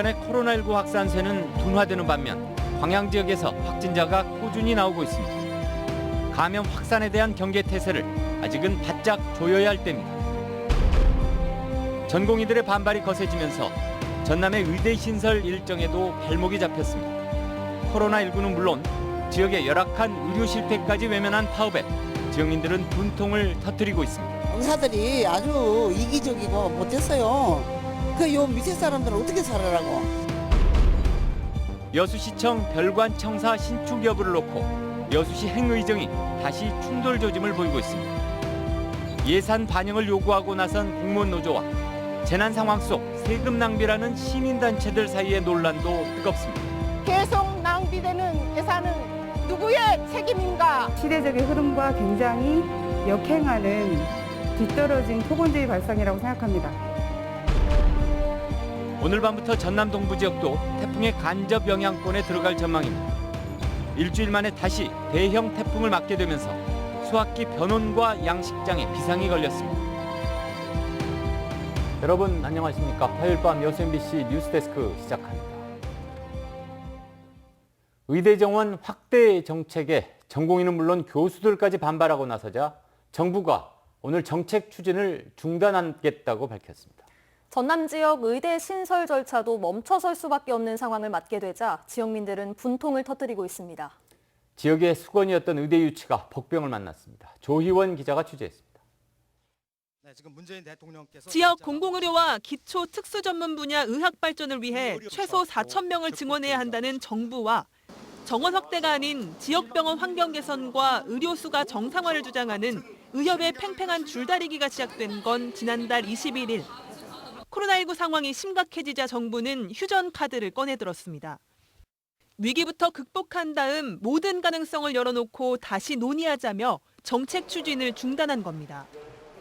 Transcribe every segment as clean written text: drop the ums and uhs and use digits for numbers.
부천의 코로나19 확산세는 둔화되는 반면 광양 지역에서 확진자가 꾸준히 나오고 있습니다. 감염 확산에 대한 경계 태세를 아직은 바짝 조여야 할 때입니다. 전공의들의 반발이 거세지면서 전남의 의대 신설 일정에도 발목이 잡혔습니다. 코로나19는 물론 지역의 열악한 의료 실태까지 외면한 파업에 지역민들은 분통을 터뜨리고 있습니다. 의사들이 아주 이기적이고 못했어요. 요 밑에 사람들은 어떻게 살아라고. 여수시청 별관청사 신축 여부를 놓고 여수시 행의정이 다시 충돌 조짐을 보이고 있습니다. 예산 반영을 요구하고 나선 공무원 노조와 재난 상황 속 세금 낭비라는 시민단체들 사이의 논란도 뜨겁습니다. 계속 낭비되는 예산은 누구의 책임인가? 시대적인 흐름과 굉장히 역행하는 뒤떨어진 토건주의 발상이라고 생각합니다. 오늘 밤부터 전남 동부 지역도 태풍의 간접 영향권에 들어갈 전망입니다. 일주일 만에 다시 대형 태풍을 맞게 되면서 수학기 변온과 양식장에 비상이 걸렸습니다. 여러분 안녕하십니까? 화요일 밤 여수 MBC 뉴스데스크 시작합니다. 의대 정원 확대 정책에 전공의는 물론 교수들까지 반발하고 나서자 정부가 오늘 정책 추진을 중단하겠다고 밝혔습니다. 전남 지역 의대 신설 절차도 멈춰설 수밖에 없는 상황을 맞게 되자 지역민들은 분통을 터뜨리고 있습니다. 지역의 수건이었던 의대 유치가 복병을 만났습니다. 조희원 기자가 취재했습니다. 지역 공공의료와 기초 특수 전문 분야 의학 발전을 위해 최소 4,000명을 증원해야 한다는 정부와 정원 확대가 아닌 지역병원 환경 개선과 의료수가 정상화를 주장하는 의협의 팽팽한 줄다리기가 시작된 건 지난달 21일. 코로나19 상황이 심각해지자 정부는 휴전 카드를 꺼내들었습니다. 위기부터 극복한 다음 모든 가능성을 열어놓고 다시 논의하자며 정책 추진을 중단한 겁니다.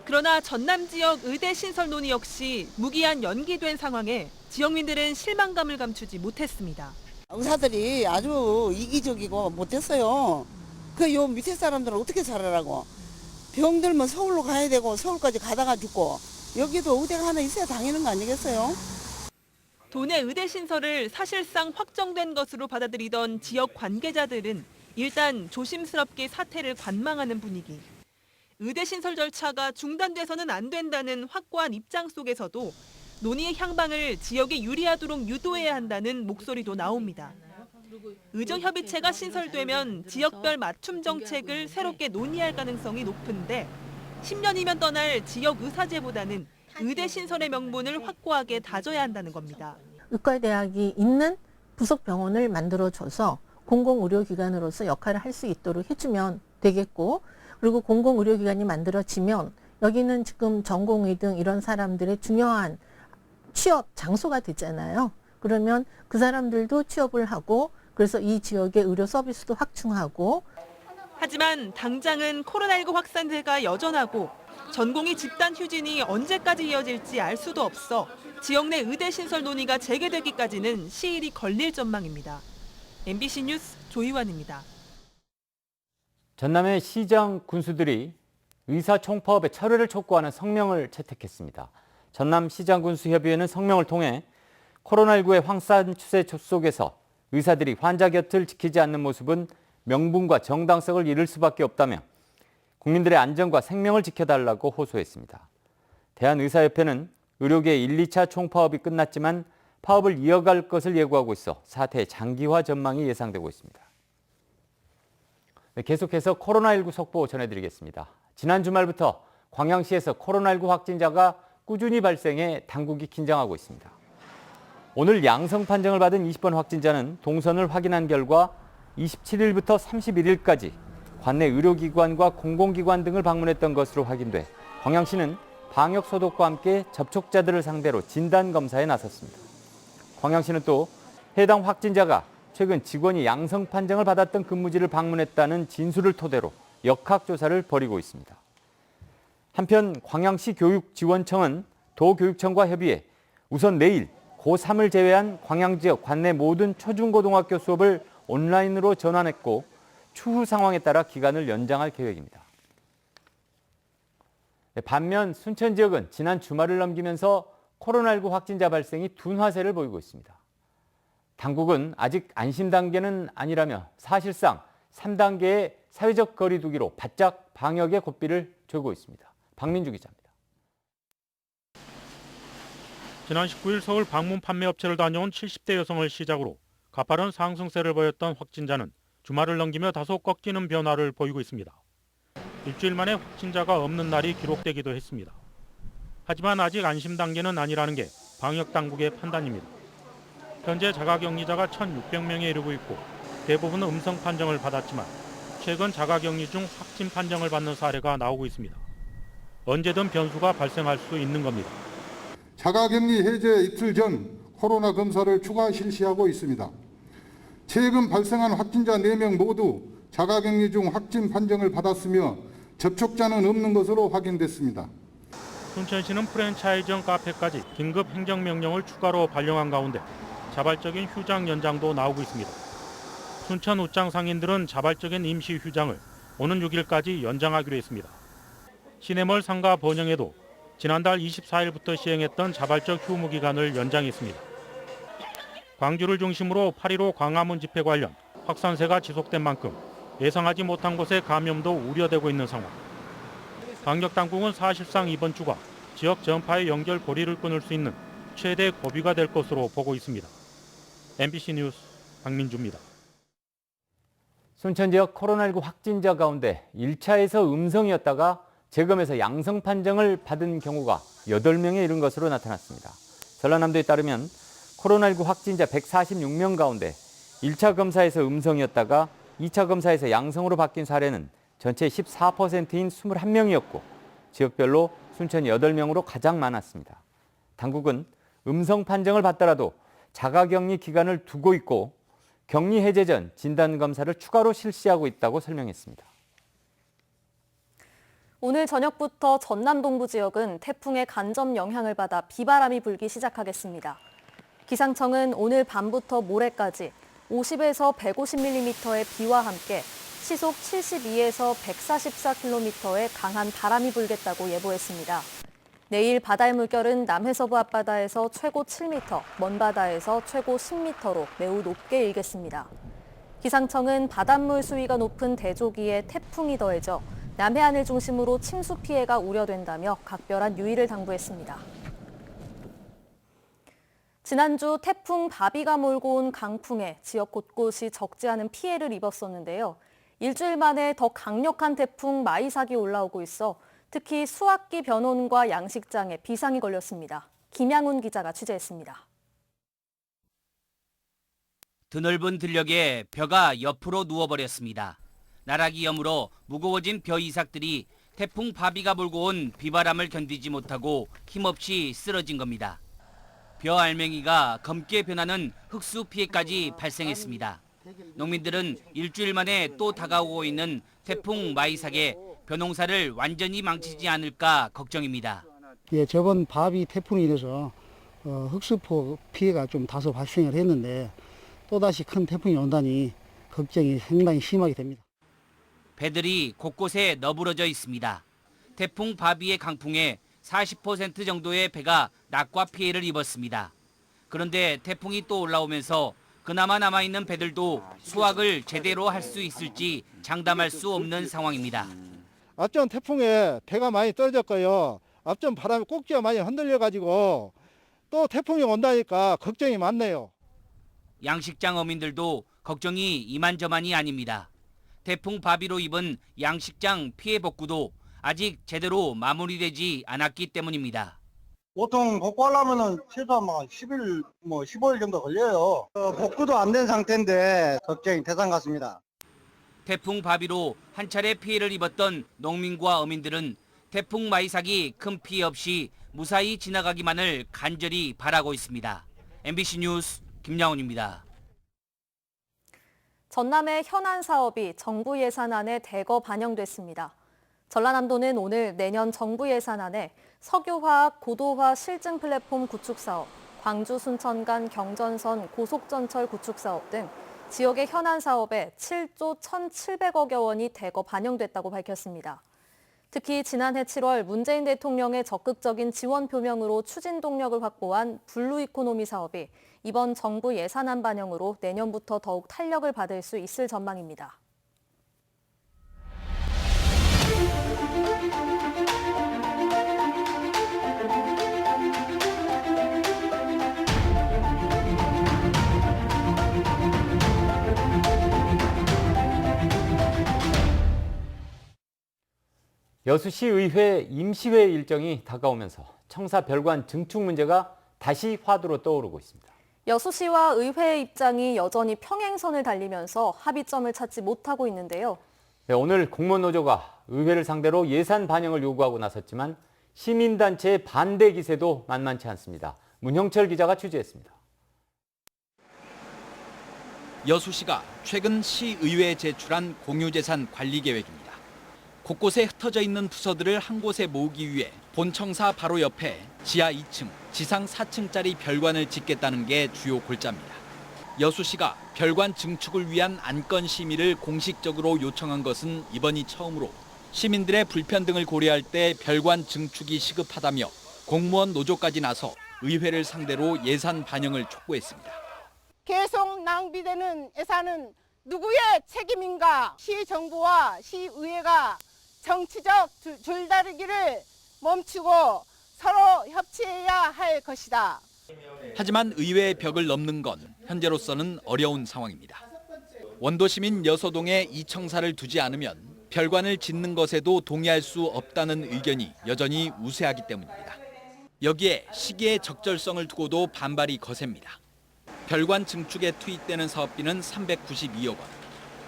그러나 전남 지역 의대 신설 논의 역시 무기한 연기된 상황에 지역민들은 실망감을 감추지 못했습니다. 의사들이 아주 이기적이고 못했어요. 요 밑에 사람들은 어떻게 살아라고. 병 들면 서울로 가야 되고 서울까지 가다가 죽고 여기도 의대가 하나 있어야 당연한 거 아니겠어요? 도내 의대 신설을 사실상 확정된 것으로 받아들이던 지역 관계자들은 일단 조심스럽게 사태를 관망하는 분위기. 의대 신설 절차가 중단돼서는 안 된다는 확고한 입장 속에서도 논의의 향방을 지역에 유리하도록 유도해야 한다는 목소리도 나옵니다. 의정협의체가 신설되면 지역별 맞춤 정책을 새롭게 논의할 가능성이 높은데 10년이면 떠날 지역 의사제보다는 의대 신설의 명분을 확고하게 다져야 한다는 겁니다. 의과대학이 있는 부속 병원을 만들어줘서 공공의료기관으로서 역할을 할 수 있도록 해주면 되겠고, 그리고 공공의료기관이 만들어지면 여기는 지금 전공의 등 이런 사람들의 중요한 취업 장소가 되잖아요. 그러면 그 사람들도 취업을 하고, 그래서 이 지역의 의료 서비스도 확충하고. 하지만 당장은 코로나19 확산세가 여전하고 전공의 집단 휴진이 언제까지 이어질지 알 수도 없어 지역 내 의대 신설 논의가 재개되기까지는 시일이 걸릴 전망입니다. MBC 뉴스 조희환입니다. 전남의 시장 군수들이 의사총파업의 철회를 촉구하는 성명을 채택했습니다. 전남시장군수협의회는 성명을 통해 코로나19의 확산 추세 속에서 의사들이 환자 곁을 지키지 않는 모습은 명분과 정당성을 잃을 수밖에 없다며 국민들의 안전과 생명을 지켜달라고 호소했습니다. 대한의사협회는 의료계 1, 2차 총파업이 끝났지만 파업을 이어갈 것을 예고하고 있어 사태의 장기화 전망이 예상되고 있습니다. 계속해서 코로나19 속보 전해드리겠습니다. 지난 주말부터 광양시에서 코로나19 확진자가 꾸준히 발생해 당국이 긴장하고 있습니다. 오늘 양성 판정을 받은 20번 확진자는 동선을 확인한 결과 27일부터 31일까지 관내 의료기관과 공공기관 등을 방문했던 것으로 확인돼 광양시는 방역소독과 함께 접촉자들을 상대로 진단검사에 나섰습니다. 광양시는 또 해당 확진자가 최근 직원이 양성 판정을 받았던 근무지를 방문했다는 진술을 토대로 역학조사를 벌이고 있습니다. 한편 광양시 교육지원청은 도교육청과 협의해 우선 내일 고3을 제외한 광양 지역 관내 모든 초중고등학교 수업을 온라인으로 전환했고 추후 상황에 따라 기간을 연장할 계획입니다. 반면 순천 지역은 지난 주말을 넘기면서 코로나19 확진자 발생이 둔화세를 보이고 있습니다. 당국은 아직 안심 단계는 아니라며 사실상 3단계의 사회적 거리 두기로 바짝 방역의 고삐를 쥐고 있습니다. 박민주 기자입니다. 지난 19일 서울 방문 판매업체를 다녀온 70대 여성을 시작으로 가파른 상승세를 보였던 확진자는 주말을 넘기며 다소 꺾이는 변화를 보이고 있습니다. 일주일 만에 확진자가 없는 날이 기록되기도 했습니다. 하지만 아직 안심 단계는 아니라는 게 방역 당국의 판단입니다. 현재 자가격리자가 1,600명에 이르고 있고 대부분은 음성 판정을 받았지만 최근 자가격리 중 확진 판정을 받는 사례가 나오고 있습니다. 언제든 변수가 발생할 수 있는 겁니다. 자가격리 해제 이틀 전 코로나 검사를 추가 실시하고 있습니다. 최근 발생한 확진자 4명 모두 자가격리 중 확진 판정을 받았으며 접촉자는 없는 것으로 확인됐습니다. 순천시는 프랜차이즈형 카페까지 긴급 행정명령을 추가로 발령한 가운데 자발적인 휴장 연장도 나오고 있습니다. 순천 옷장 상인들은 자발적인 임시 휴장을 오는 6일까지 연장하기로 했습니다. 시내몰 상가 번영에도 지난달 24일부터 시행했던 자발적 휴무 기간을 연장했습니다. 광주를 중심으로 8.15 광화문 집회 관련 확산세가 지속된 만큼 예상하지 못한 곳의 감염도 우려되고 있는 상황. 방역당국은 사실상 이번 주가 지역 전파의 연결 고리를 끊을 수 있는 최대 고비가 될 것으로 보고 있습니다. MBC 뉴스 박민주입니다. 순천 지역 코로나19 확진자 가운데 1차에서 음성이었다가 재검에서 양성 판정을 받은 경우가 8명에 이른 것으로 나타났습니다. 전라남도에 따르면 코로나19 확진자 146명 가운데 1차 검사에서 음성이었다가 2차 검사에서 양성으로 바뀐 사례는 전체 14%인 21명이었고 지역별로 순천이 8명으로 가장 많았습니다. 당국은 음성 판정을 받더라도 자가격리 기간을 두고 있고 격리 해제 전 진단검사를 추가로 실시하고 있다고 설명했습니다. 오늘 저녁부터 전남 동부 지역은 태풍의 간접 영향을 받아 비바람이 불기 시작하겠습니다. 기상청은 오늘 밤부터 모레까지 50에서 150mm의 비와 함께 시속 72에서 144km의 강한 바람이 불겠다고 예보했습니다. 내일 바다의 물결은 남해서부 앞바다에서 최고 7m, 먼바다에서 최고 10m로 매우 높게 일겠습니다. 기상청은 바닷물 수위가 높은 대조기에 태풍이 더해져 남해안을 중심으로 침수 피해가 우려된다며 각별한 유의를 당부했습니다. 지난주 태풍 바비가 몰고 온 강풍에 지역 곳곳이 적지 않은 피해를 입었었는데요. 일주일 만에 더 강력한 태풍 마이삭이 올라오고 있어 특히 수확기 변온과 양식장에 비상이 걸렸습니다. 김양훈 기자가 취재했습니다. 드넓은 들녘에 벼가 옆으로 누워버렸습니다. 나락이 여물어 무거워진 벼 이삭들이 태풍 바비가 몰고 온 비바람을 견디지 못하고 힘없이 쓰러진 겁니다. 벼 알맹이가 검게 변하는 흑수 피해까지 발생했습니다. 농민들은 일주일 만에 또 다가오고 있는 태풍 마이삭에 벼농사를 완전히 망치지 않을까 걱정입니다. 예, 저번 바비 태풍이 인해서 흑수포 피해가 좀 다소 발생을 했는데 또다시 큰 태풍이 온다니 걱정이 상당히 심하게 됩니다. 배들이 곳곳에 너부러져 있습니다. 태풍 바비의 강풍에 40% 정도의 배가 낙과 피해를 입었습니다. 그런데 태풍이 또 올라오면서 그나마 남아있는 배들도 수확을 제대로 할 수 있을지 장담할 수 없는 상황입니다. 앞전 태풍에 배가 많이 떨어졌고요. 앞전 바람에 꼭지가 많이 흔들려가지고 또 태풍이 온다니까 걱정이 많네요. 양식장 어민들도 걱정이 이만저만이 아닙니다. 태풍 바비로 입은 양식장 피해 복구도 아직 제대로 마무리되지 않았기 때문입니다. 보통 복구하려면은 최소한 10일, 15일 정도 걸려요. 복구도 안 된 상태인데 걱정이 대상 같습니다. 태풍 바비로 한 차례 피해를 입었던 농민과 어민들은 태풍 마이삭이 큰 피해 없이 무사히 지나가기만을 간절히 바라고 있습니다. MBC 뉴스 김양훈입니다. 전남의 현안 사업이 정부 예산안에 대거 반영됐습니다. 전라남도는 오늘 내년 정부 예산안에 석유화학 고도화 실증 플랫폼 구축 사업, 광주 순천 간 경전선 고속전철 구축 사업 등 지역의 현안 사업에 7조 1,700억여 원이 대거 반영됐다고 밝혔습니다. 특히 지난해 7월 문재인 대통령의 적극적인 지원 표명으로 추진 동력을 확보한 블루 이코노미 사업이 이번 정부 예산안 반영으로 내년부터 더욱 탄력을 받을 수 있을 전망입니다. 여수시의회 임시회 일정이 다가오면서 청사 별관 증축 문제가 다시 화두로 떠오르고 있습니다. 여수시와 의회의 입장이 여전히 평행선을 달리면서 합의점을 찾지 못하고 있는데요. 네, 오늘 공무원 노조가 의회를 상대로 예산 반영을 요구하고 나섰지만 시민단체의 반대 기세도 만만치 않습니다. 문형철 기자가 취재했습니다. 여수시가 최근 시의회에 제출한 공유재산 관리 계획입니다. 곳곳에 흩어져 있는 부서들을 한 곳에 모으기 위해 본청사 바로 옆에 지하 2층, 지상 4층짜리 별관을 짓겠다는 게 주요 골자입니다. 여수시가 별관 증축을 위한 안건 심의를 공식적으로 요청한 것은 이번이 처음으로 시민들의 불편 등을 고려할 때 별관 증축이 시급하다며 공무원 노조까지 나서 의회를 상대로 예산 반영을 촉구했습니다. 계속 낭비되는 예산은 누구의 책임인가? 시정부와 시의회가 정치적 줄다리기를 멈추고 서로 협치해야 할 것이다. 하지만 의회의 벽을 넘는 건 현재로서는 어려운 상황입니다. 원도시민 여서동에 이 청사를 두지 않으면 별관을 짓는 것에도 동의할 수 없다는 의견이 여전히 우세하기 때문입니다. 여기에 시기의 적절성을 두고도 반발이 거셉니다. 별관 증축에 투입되는 사업비는 392억 원.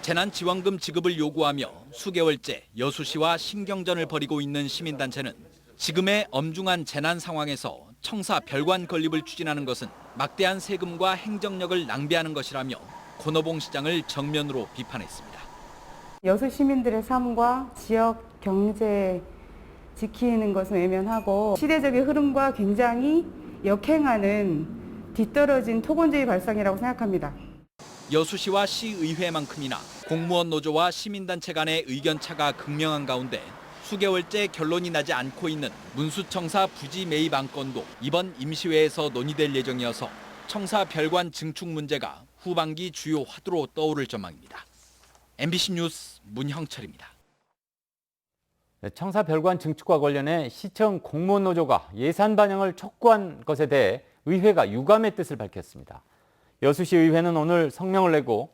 재난지원금 지급을 요구하며 수개월째 여수시와 신경전을 벌이고 있는 시민단체는 지금의 엄중한 재난 상황에서 청사 별관 건립을 추진하는 것은 막대한 세금과 행정력을 낭비하는 것이라며 권오봉 시장을 정면으로 비판했습니다. 여수 시민들의 삶과 지역 경제 지키는 것은 외면하고 시대적인 흐름과 굉장히 역행하는 뒤떨어진 토건주의 발상이라고 생각합니다. 여수시와 시의회만큼이나 공무원 노조와 시민단체 간의 의견차가 극명한 가운데 수개월째 결론이 나지 않고 있는 문수청사 부지 매입 안건도 이번 임시회에서 논의될 예정이어서 청사 별관 증축 문제가 후반기 주요 화두로 떠오를 전망입니다. MBC 뉴스 문형철입니다. 청사 별관 증축과 관련해 시청 공무원 노조가 예산 반영을 촉구한 것에 대해 의회가 유감의 뜻을 밝혔습니다. 여수시 의회는 오늘 성명을 내고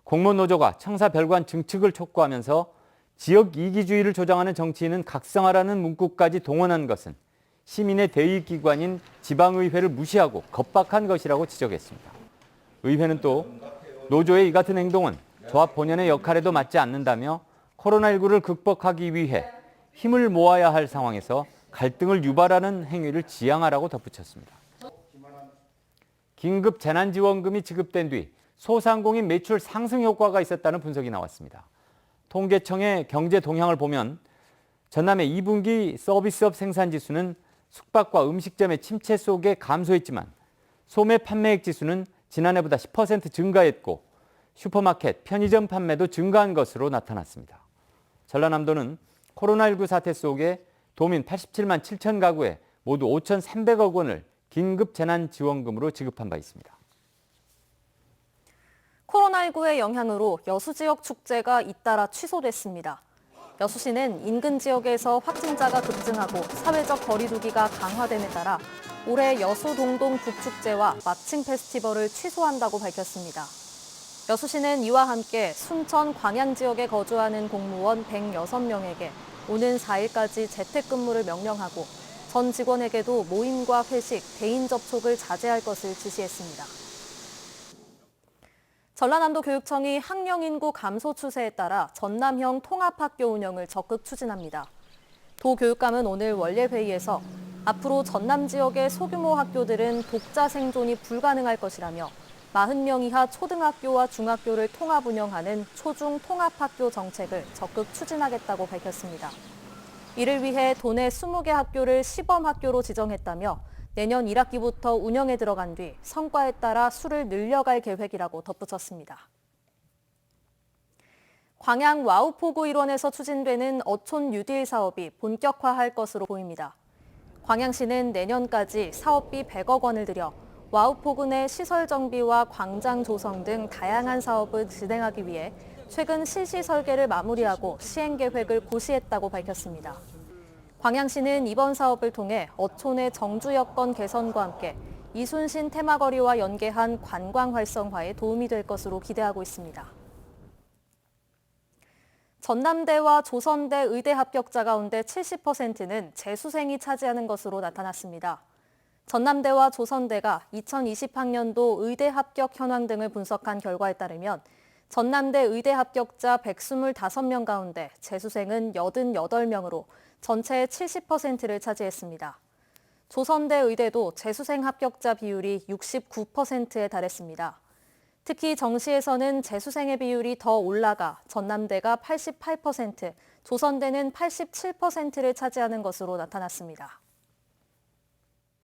공무원 노조가 청사 별관 증축을 촉구하면서 지역 이기주의를 조장하는 정치인은 각성하라는 문구까지 동원한 것은 시민의 대의기관인 지방의회를 무시하고 겁박한 것이라고 지적했습니다. 의회는 또 노조의 이 같은 행동은 조합 본연의 역할에도 맞지 않는다며 코로나19를 극복하기 위해 힘을 모아야 할 상황에서 갈등을 유발하는 행위를 지양하라고 덧붙였습니다. 긴급 재난지원금이 지급된 뒤 소상공인 매출 상승 효과가 있었다는 분석이 나왔습니다. 통계청의 경제 동향을 보면 전남의 2분기 서비스업 생산지수는 숙박과 음식점의 침체 속에 감소했지만 소매 판매액 지수는 지난해보다 10% 증가했고 슈퍼마켓, 편의점 판매도 증가한 것으로 나타났습니다. 전라남도는 코로나19 사태 속에 도민 87만 7천 가구에 모두 5,300억 원을 긴급 재난지원금으로 지급한 바 있습니다. 코로나19의 영향으로 여수 지역 축제가 잇따라 취소됐습니다. 여수시는 인근 지역에서 확진자가 급증하고 사회적 거리 두기가 강화됨에 따라 올해 여수 동동 북축제와 마칭 페스티벌을 취소한다고 밝혔습니다. 여수시는 이와 함께 순천 광양 지역에 거주하는 공무원 106명에게 오는 4일까지 재택근무를 명령하고 전 직원에게도 모임과 회식, 대인 접촉을 자제할 것을 지시했습니다. 전라남도 교육청이 학령 인구 감소 추세에 따라 전남형 통합학교 운영을 적극 추진합니다. 도교육감은 오늘 원례회의에서 앞으로 전남 지역의 소규모 학교들은 독자 생존이 불가능할 것이라며 40명 이하 초등학교와 중학교를 통합 운영하는 초중 통합학교 정책을 적극 추진하겠다고 밝혔습니다. 이를 위해 도내 20개 학교를 시범학교로 지정했다며 내년 1학기부터 운영에 들어간 뒤 성과에 따라 수를 늘려갈 계획이라고 덧붙였습니다. 광양 와우포구 일원에서 추진되는 어촌 뉴딜 사업이 본격화할 것으로 보입니다. 광양시는 내년까지 사업비 100억 원을 들여 와우포구 내 시설 정비와 광장 조성 등 다양한 사업을 진행하기 위해 최근 실시 설계를 마무리하고 시행 계획을 고시했다고 밝혔습니다. 광양시는 이번 사업을 통해 어촌의 정주 여건 개선과 함께 이순신 테마거리와 연계한 관광 활성화에 도움이 될 것으로 기대하고 있습니다. 전남대와 조선대 의대 합격자 가운데 70%는 재수생이 차지하는 것으로 나타났습니다. 전남대와 조선대가 2020학년도 의대 합격 현황 등을 분석한 결과에 따르면 전남대 의대 합격자 125명 가운데 재수생은 88명으로 전체의 70%를 차지했습니다. 조선대 의대도 재수생 합격자 비율이 69%에 달했습니다. 특히 정시에서는 재수생의 비율이 더 올라가 전남대가 88%, 조선대는 87%를 차지하는 것으로 나타났습니다.